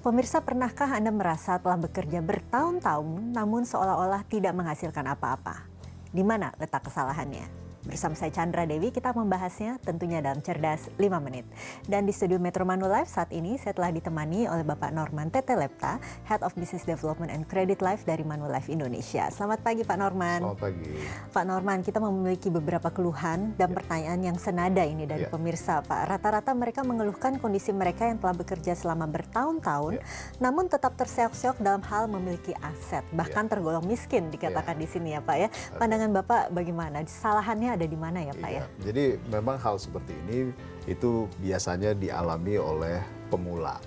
Pemirsa, pernahkah Anda merasa telah bekerja bertahun-tahun namun seolah-olah tidak menghasilkan apa-apa? Di mana letak kesalahannya? Bersama saya Chandra Dewi, kita membahasnya tentunya dalam Cerdas 5 Menit. Dan di studio Metro Manulife saat ini saya telah ditemani oleh Bapak Norman Tetelepta, Head of Business Development and Credit Life dari Manulife Indonesia. Selamat pagi Pak Norman. Selamat pagi. Pak Norman, kita memiliki beberapa keluhan dan pertanyaan yang senada ini dari pemirsa Pak. Rata-rata mereka mengeluhkan kondisi mereka yang telah bekerja selama bertahun-tahun, namun tetap terseok-seok dalam hal memiliki aset. Bahkan tergolong miskin dikatakan di sini ya Pak ya. Pandangan Bapak bagaimana? Kesalahannya ada di mana ya Pak ya? Jadi memang hal seperti ini itu biasanya dialami oleh pemula.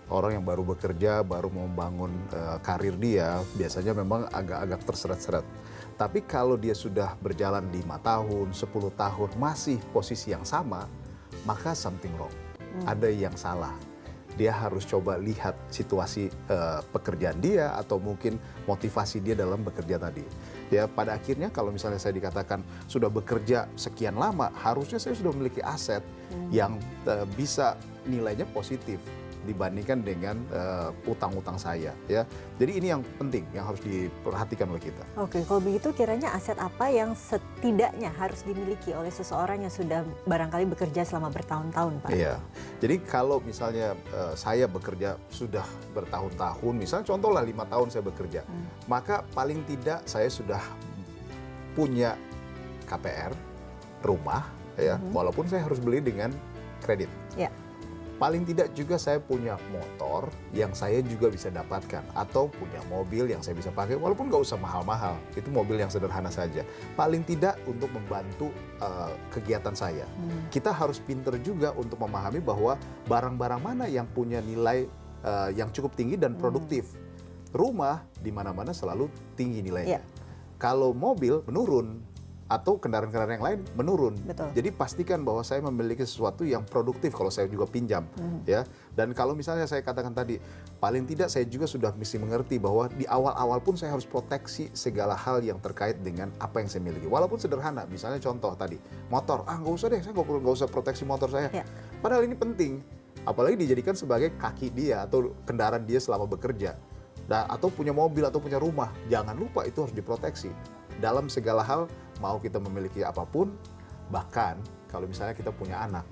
Orang yang baru bekerja, baru membangun karir dia, biasanya memang agak-agak terseret-seret. Tapi kalau dia sudah berjalan 5 tahun, 10 tahun, masih posisi yang sama, maka something wrong. Ada yang salah. Dia harus coba lihat situasi pekerjaan dia atau mungkin motivasi dia dalam bekerja tadi. Ya, pada akhirnya kalau misalnya saya dikatakan sudah bekerja sekian lama, harusnya saya sudah memiliki aset yang bisa nilainya positif dibandingkan dengan utang-utang saya, ya. Jadi ini yang penting yang harus diperhatikan oleh kita. Oke, kalau begitu kiranya aset apa yang setidaknya harus dimiliki oleh seseorang yang sudah barangkali bekerja selama bertahun-tahun, Pak? Iya. Jadi kalau misalnya saya bekerja sudah bertahun-tahun, misalnya contohlah 5 tahun saya bekerja, maka paling tidak saya sudah punya KPR, rumah, ya, walaupun saya harus beli dengan kredit. Ya. Paling tidak juga saya punya motor yang saya juga bisa dapatkan. Atau punya mobil yang saya bisa pakai, walaupun nggak usah mahal-mahal. Itu mobil yang sederhana saja. Paling tidak untuk membantu kegiatan saya. Kita harus pinter juga untuk memahami bahwa barang-barang mana yang punya nilai yang cukup tinggi dan produktif. Rumah di mana-mana selalu tinggi nilainya. Kalau mobil menurun, atau kendaraan-kendaraan yang lain menurun. Betul. Jadi pastikan bahwa saya memiliki sesuatu yang produktif kalau saya juga pinjam, ya. Dan kalau misalnya saya katakan tadi, paling tidak saya juga sudah mesti mengerti bahwa di awal-awal pun saya harus proteksi segala hal yang terkait dengan apa yang saya miliki. Walaupun sederhana, misalnya contoh tadi, motor, nggak usah deh, saya nggak usah proteksi motor saya. Padahal ini penting, apalagi dijadikan sebagai kaki dia atau kendaraan dia selama bekerja. Atau punya mobil atau punya rumah, jangan lupa itu harus diproteksi. Dalam segala hal, mau kita memiliki apapun, bahkan kalau misalnya kita punya anak,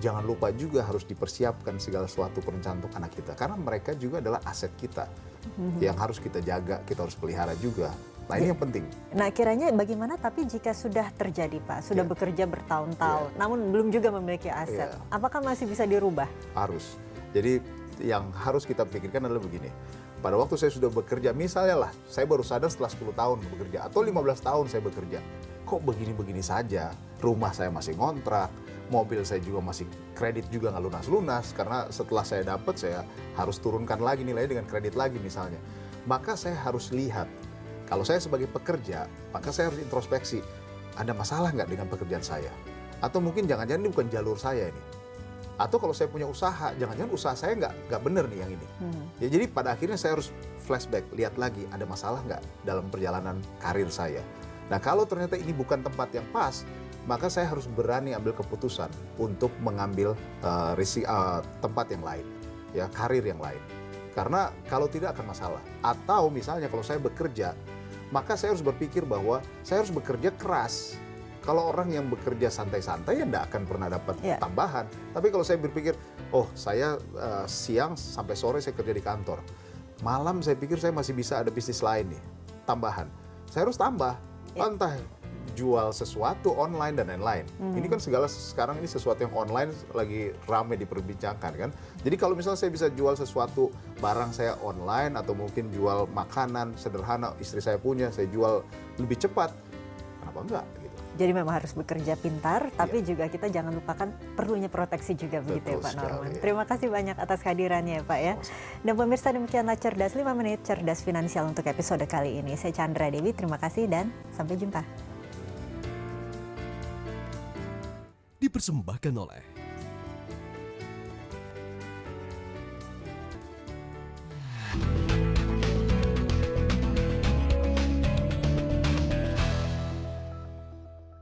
jangan lupa juga harus dipersiapkan segala sesuatu perencanaan untuk anak kita. Karena mereka juga adalah aset kita yang harus kita jaga, kita harus pelihara juga. Nah ini yang penting. Nah kiranya bagaimana tapi jika sudah terjadi Pak, sudah bekerja bertahun-tahun, namun belum juga memiliki aset, apakah masih bisa dirubah? Harus. Jadi yang harus kita pikirkan adalah begini. Pada waktu saya sudah bekerja, misalnya lah, saya baru sadar setelah 10 tahun bekerja, atau 15 tahun saya bekerja. Kok begini-begini saja? Rumah saya masih ngontrak, mobil saya juga masih kredit juga nggak lunas-lunas, karena setelah saya dapat, saya harus turunkan lagi nilainya dengan kredit lagi misalnya. Maka saya harus lihat, kalau saya sebagai pekerja, maka saya harus introspeksi, ada masalah nggak dengan pekerjaan saya? Atau mungkin jangan-jangan ini bukan jalur saya ini. Atau kalau saya punya usaha, jangan-jangan usaha saya nggak bener nih yang ini. Ya, jadi pada akhirnya saya harus flashback, lihat lagi ada masalah nggak dalam perjalanan karir saya. Nah kalau ternyata ini bukan tempat yang pas, maka saya harus berani ambil keputusan untuk mengambil tempat yang lain, ya karir yang lain. Karena kalau tidak akan masalah. Atau misalnya kalau saya bekerja, maka saya harus berpikir bahwa saya harus bekerja keras. Kalau orang yang bekerja santai-santai ya tidak akan pernah dapat tambahan. Tapi kalau saya berpikir, oh saya siang sampai sore saya kerja di kantor. Malam saya pikir saya masih bisa ada bisnis lain nih, tambahan. Saya harus tambah, entah jual sesuatu online dan lain-lain. Ini kan sekarang ini sesuatu yang online lagi ramai diperbincangkan kan. Jadi kalau misalnya saya bisa jual sesuatu barang saya online atau mungkin jual makanan sederhana istri saya punya, saya jual lebih cepat, kenapa enggak? Jadi memang harus bekerja pintar, tapi juga kita jangan lupakan perlunya proteksi juga. Begitu ya Pak Norman. Terima kasih banyak atas kehadirannya ya Pak ya. Dan pemirsa, demikianlah Cerdas 5 Menit, Cerdas Finansial untuk episode kali ini. Saya Chandra Dewi, terima kasih dan sampai jumpa. Dipersembahkan oleh